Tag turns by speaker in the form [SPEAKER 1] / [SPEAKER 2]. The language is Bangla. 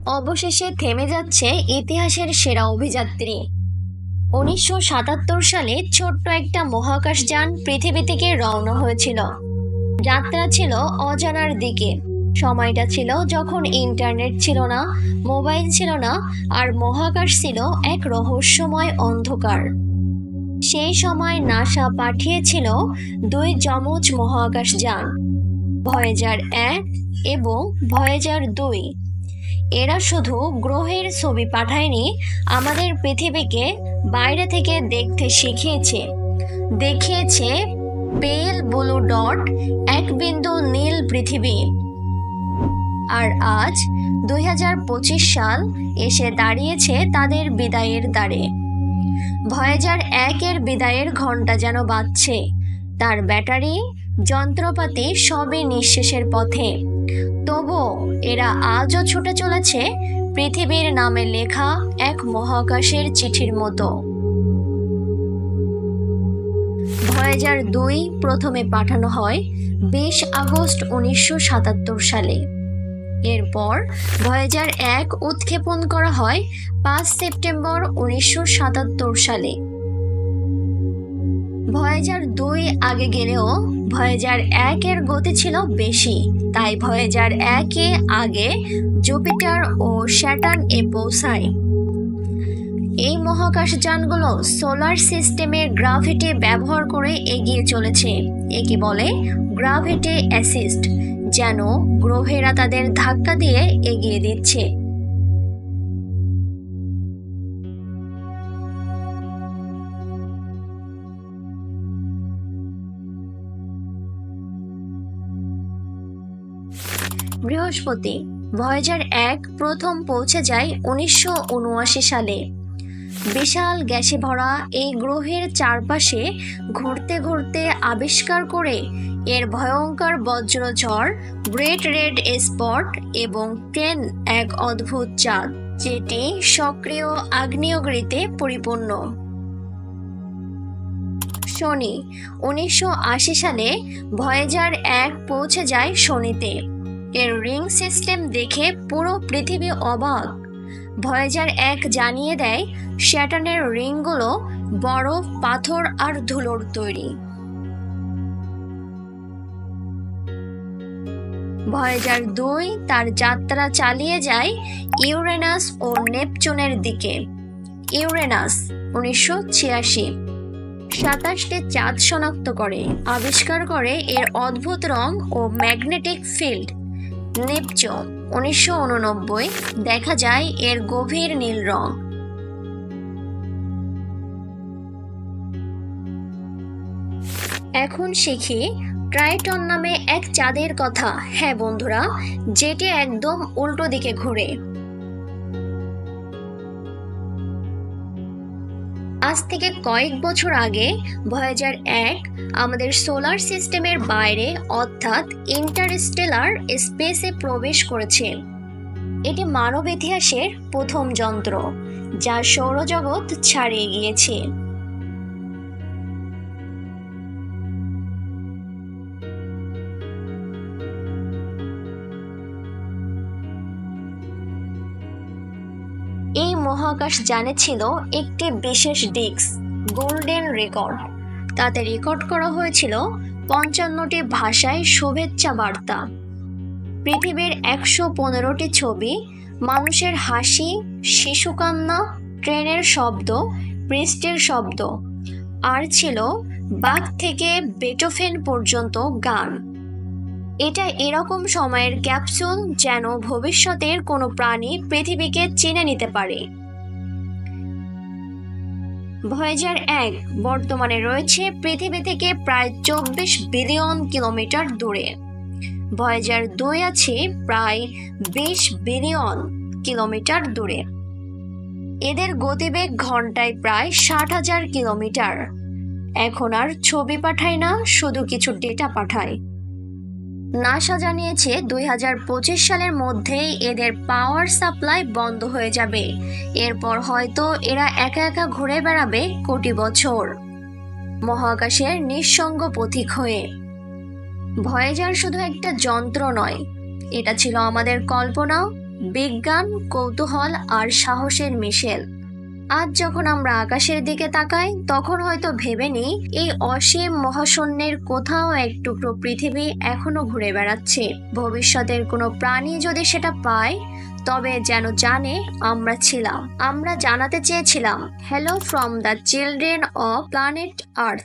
[SPEAKER 1] অবশেষে থেমে যাচ্ছে ইতিহাসের সেরা অভিযাত্রী। 1977 সালে ছোট্ট একটা মহাকাশযান পৃথিবী থেকে রওনা হয়েছিল। যাত্রা ছিল অজানার দিকে। সময়টা ছিল যখন ইন্টারনেট ছিল না, মোবাইল ছিল না, আর মহাকাশ ছিল এক রহস্যময় অন্ধকার। সেই সময় নাসা পাঠিয়েছিল দুই যমজ মহাকাশযান, ভয়েজার 1 এবং ভয়েজার 2। এরা শুধু গ্রহের ছবি পাঠায়নি, আমাদের পৃথিবীকে বাইরে থেকে দেখতে শিখিয়েছে। দেখিয়েছে পেল ব্লু ডট, এক বিন্দু নীল পৃথিবী। আর আজ 2025 সাল এসে দাঁড়িয়েছে তাদের বিদায়ের দ্বারে। ভয়েজার 1 এর বিদায়ের ঘন্টা যেন বাজছে। তার ব্যাটারি, যন্ত্রপাতি সবই নিঃশেষের পথে। তবুও এরা আজও ছুটে চলেছে পৃথিবীর নামে লেখা এক মহাকাশের চিঠির মতো। ভয়েজার 2 প্রথমে পাঠানো হয় 20 আগস্ট 1977 সালে। এরপর ভয়েজার 1 উৎক্ষেপণ করা হয় 5 সেপ্টেম্বর 1977 সালে। ভয়েজার 2 আগে গেলেও ভয়েজার 1 এর গতি ছিল বেশি, তাই ভয়েজার 1 এ আগে জুপিটার ও স্যাটার্ন এ পৌঁছায়। এই মহাকাশযানগুলো সোলার সিস্টেমের গ্রাভিটি ব্যবহার করে এগিয়ে চলেছে। একে বলে গ্রাভিটি অ্যাসিস্ট, যেন গ্রহেরা তাদের ধাক্কা দিয়ে এগিয়ে দিচ্ছে। বৃহস্পতি। ভয়েজার 1 প্রথম পৌঁছে যায় 1979 সালে। বিশাল গ্যাসে ভরা এই গ্রহের চারপাশে ঘুরতে ঘুরতে আবিষ্কার করে এর ভয়ঙ্কর বজ্রঝড়, গ্রেট রেড স্পট এবং 10 এক অদ্ভুত চাঁদ, যেটি সক্রিয় আগ্নেয়গিরিতে পরিপূর্ণ। শনি। 1980 সালে ভয়েজার 1 পৌঁছে যায় শনিতে। এর রিং সিস্টেম দেখে পুরো পৃথিবী অবাক। ভয়েজার 1 জানিয়ে দেয় স্যাটার্নের রিংগুলো বরফ, পাথর আর ধুলোর তৈরি। ভয়েজার 2 তার যাত্রা চালিয়ে যায় ইউরেনাস ও নেপচুনের দিকে। ইউরেনাস 1986 27টি চাঁদ শনাক্ত করে, আবিষ্কার করে এর অদ্ভুত রং ও ম্যাগনেটিক ফিল্ড। নেপচুন 1989 দেখা যায় এর গভীর নীল রং। এখন শিখি ট্রাইটন নামে এক চাঁদের কথা। হ্যাঁ বন্ধুরা, যেটি একদম উল্টো দিকে ঘুরে। আজ থেকে কয়েক বছর আগে ভয়েজার 1 আমাদের সোলার সিস্টেমের বাইরে অর্থাৎ ইন্টারস্টেলার স্পেসে প্রবেশ করেছে। এটি মানব ইতিহাসের প্রথম যন্ত্র যা সৌরজগৎ ছাড়িয়ে গিয়েছে। এই মহাকাশযানে ছিল একটি বিশেষ ডিস্ক, গোল্ডেন রেকর্ড। তাতে রেকর্ড করা হয়েছিল 55টি ভাষায় শুভেচ্ছা বার্তা, পৃথিবীর 115টি ছবি, মানুষের হাসি, শিশুকান্না, ট্রেনের শব্দ, বৃষ্টির শব্দ, আর ছিল বাখ থেকে বেটোফেন পর্যন্ত গান। এটা এরকম সময়ের ক্যাপসুল যেন ভবিষ্যতের কোনো প্রাণী পৃথিবীকে চিনে নিতে পারে। ভয়েজার 1 বর্তমানে রয়েছে পৃথিবী থেকে প্রায় 24 বিলিয়ন কিলোমিটার দূরে। ভয়েজার 2 আছে প্রায় 20 বিলিয়ন কিলোমিটার দূরে। এদের গতিবেগ ঘন্টায় প্রায় 60,000 কিলোমিটার। এখন আর ছবি পাঠায় না, শুধু কিছু ডেটা পাঠায়। নাসা জানিয়েছে 2025 সালের মধ্যেই এদের পাওয়ার সাপ্লাই বন্ধ হয়ে যাবে। এরপর হয়তো এরা একা একা ঘুরে বেড়াবে কোটি বছর, মহাকাশের নিঃসঙ্গ পথিক হয়ে। ভয়েজার শুধু একটা যন্ত্র নয়, এটা ছিল আমাদের কল্পনা, বিজ্ঞান, কৌতূহল আর সাহসের মিশেল। আজ যখন আমরা আকাশের দিকে তাকাই, তখন হয়তো ভেবে নিই এই অসীম মহাশূন্যের কোথাও এক টুকরো পৃথিবী এখনো ঘুরে বেড়াচ্ছে। ভবিষ্যতের কোনো প্রাণী যদি সেটা পায়, তবে যেন জানে আমরা ছিলাম। আমরা জানাতে চেয়েছিলাম, hello from the children of planet earth.